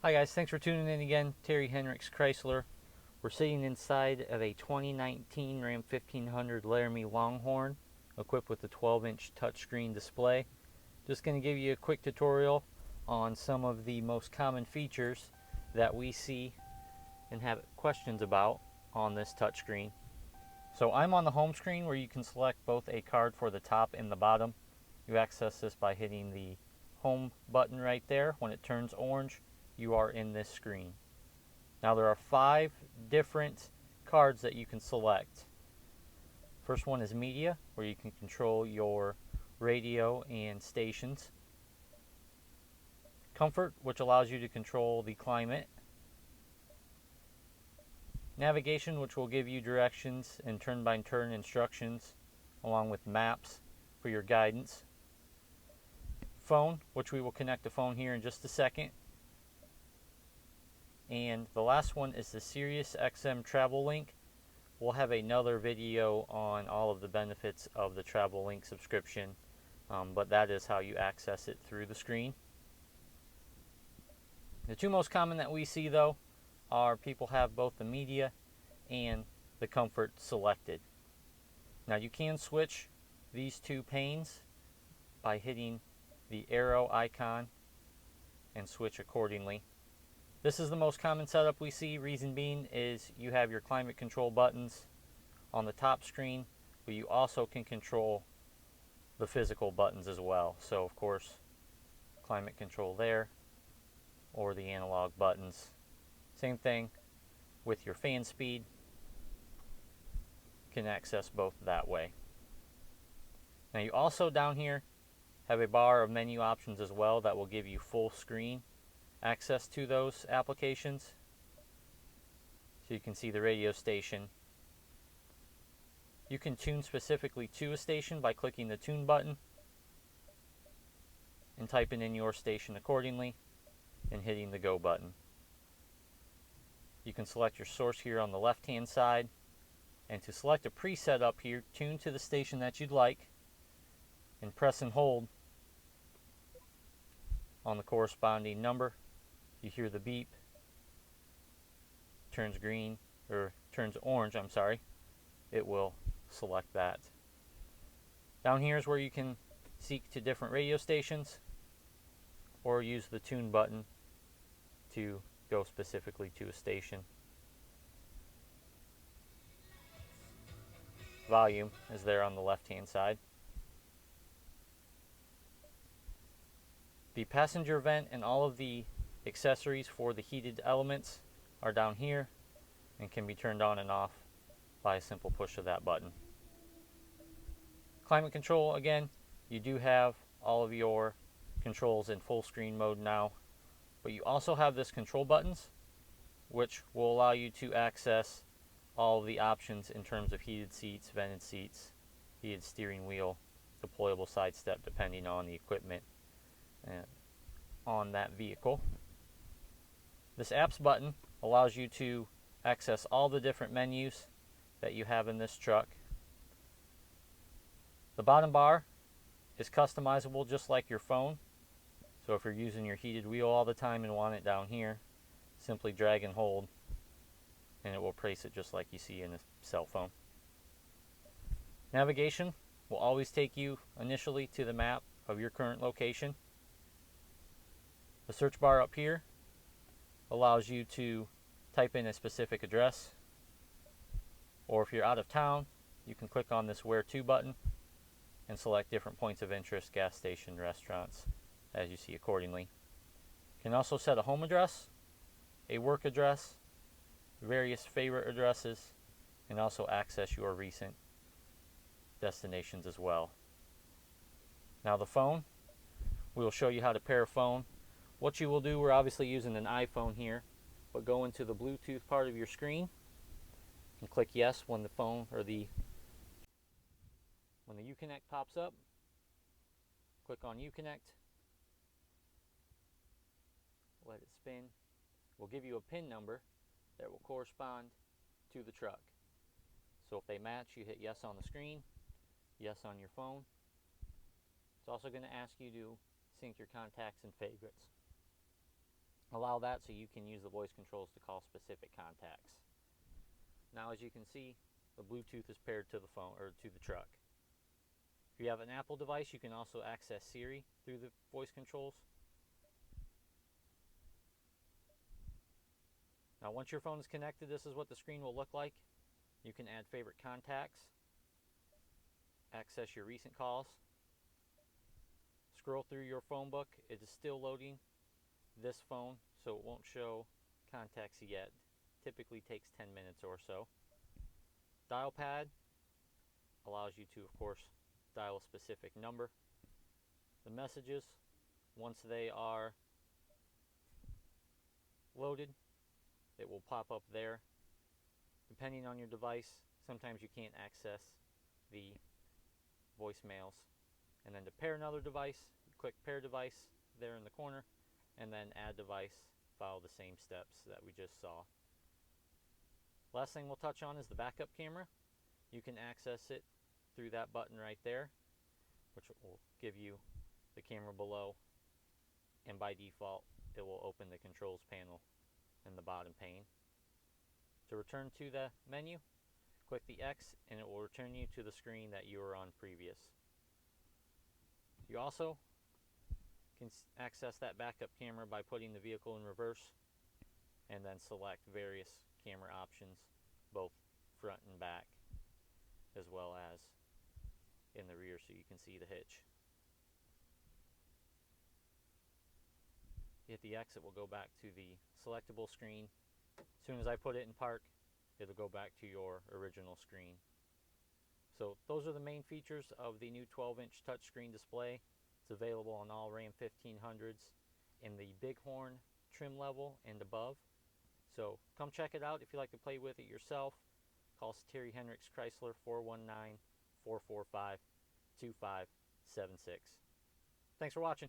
Hi guys, thanks for tuning in again. Terry Henricks Chrysler. We're sitting inside of a 2019 Ram 1500 Laramie Longhorn equipped with a 12-inch touchscreen display. Just going to give you a quick tutorial on some of the most common features that we see and have questions about on this touchscreen. So I'm on the home screen where you can select both a card for the top and the bottom. You access this by hitting the home button right there. When it turns orange, you are in this screen. Now there are 5 different cards that you can select. First one is media, where you can control your radio and stations. Comfort, which allows you to control the climate. Navigation, which will give you directions and turn-by-turn instructions along with maps for your guidance. Phone, which we will connect the phone here in just a second. And the last one is the Sirius XM Travel Link. We'll have another video on all of the benefits of the Travel Link subscription, but that is how you access it through the screen. The 2 most common that we see though are people have both the media and the comfort selected. Now you can switch these 2 panes by hitting the arrow icon and switch accordingly. This is the most common setup we see. Reason being is you have your climate control buttons on the top screen, but you also can control the physical buttons as well. So of course, climate control there, or the analog buttons. Same thing with your fan speed. Can access both that way. Now you also down here have a bar of menu options as well that will give you full screen access to those applications. So you can see the radio station. You can tune specifically to a station by clicking the tune button and typing in your station accordingly and hitting the go button. You can select your source here on the left hand side, and to select a preset up here, tune to the station that you'd like and press and hold on the corresponding number. You hear the beep, turns green, or turns orange, I'm sorry, it will select that. Down here is where you can seek to different radio stations or use the tune button to go specifically to a station. Volume is there on the left hand side. The passenger vent and all of the accessories for the heated elements are down here and can be turned on and off by a simple push of that button. Climate control, again, you do have all of your controls in full screen mode now, but you also have this control buttons, which will allow you to access all of the options in terms of heated seats, vented seats, heated steering wheel, deployable side step depending on the equipment on that vehicle. This apps button allows you to access all the different menus that you have in this truck. The bottom bar is customizable just like your phone. So if you're using your heated wheel all the time and want it down here, simply drag and hold and it will place it just like you see in a cell phone. Navigation will always take you initially to the map of your current location. The search bar up here allows you to type in a specific address, or if you're out of town, you can click on this Where To button and select different points of interest, gas station, restaurants, as you see accordingly. You can also set a home address, a work address, various favorite addresses, and also access your recent destinations as well. Now the phone, we will show you how to pair a phone. What you will do, we're obviously using an iPhone here, but go into the Bluetooth part of your screen and click yes when the phone or when the Uconnect pops up. Click on Uconnect, let it spin. We'll give you a PIN number that will correspond to the truck. So if they match, you hit yes on the screen, yes on your phone. It's also going to ask you to sync your contacts and favorites. allow that so you can use the voice controls to call specific contacts. Now, as you can see, the Bluetooth is paired to the phone or to the truck. If you have an Apple device, you can also access Siri through the voice controls. Now, once your phone is connected, this is what the screen will look like. You can add favorite contacts, access your recent calls, scroll through your phone book. It is still loading this phone, so it won't show contacts yet. Typically takes 10 minutes or so. Dial pad allows you to, of course, dial a specific number. The messages, once they are loaded, it will pop up there. Depending on your device, sometimes you can't access the voicemails. And then to pair another device, click pair device there in the corner, and then add device, follow the same steps that we just saw. Last thing we'll touch on is the backup camera. You can access it through that button right there, which will give you the camera below, and by default it will open the controls panel in the bottom pane. To return to the menu, click the X and it will return you to the screen that you were on previous. You also can access that backup camera by putting the vehicle in reverse and then select various camera options, both front and back, as well as in the rear so you can see the hitch. Hit the X, it will go back to the selectable screen. As soon as I put it in park, it'll go back to your original screen. So those are the main features of the new 12-inch touchscreen display. It's available on all Ram 1500s in the Bighorn trim level and above. So come check it out if you'd like to play with it yourself. Call us Terry Henricks Chrysler 419-445-2576. Thanks for watching.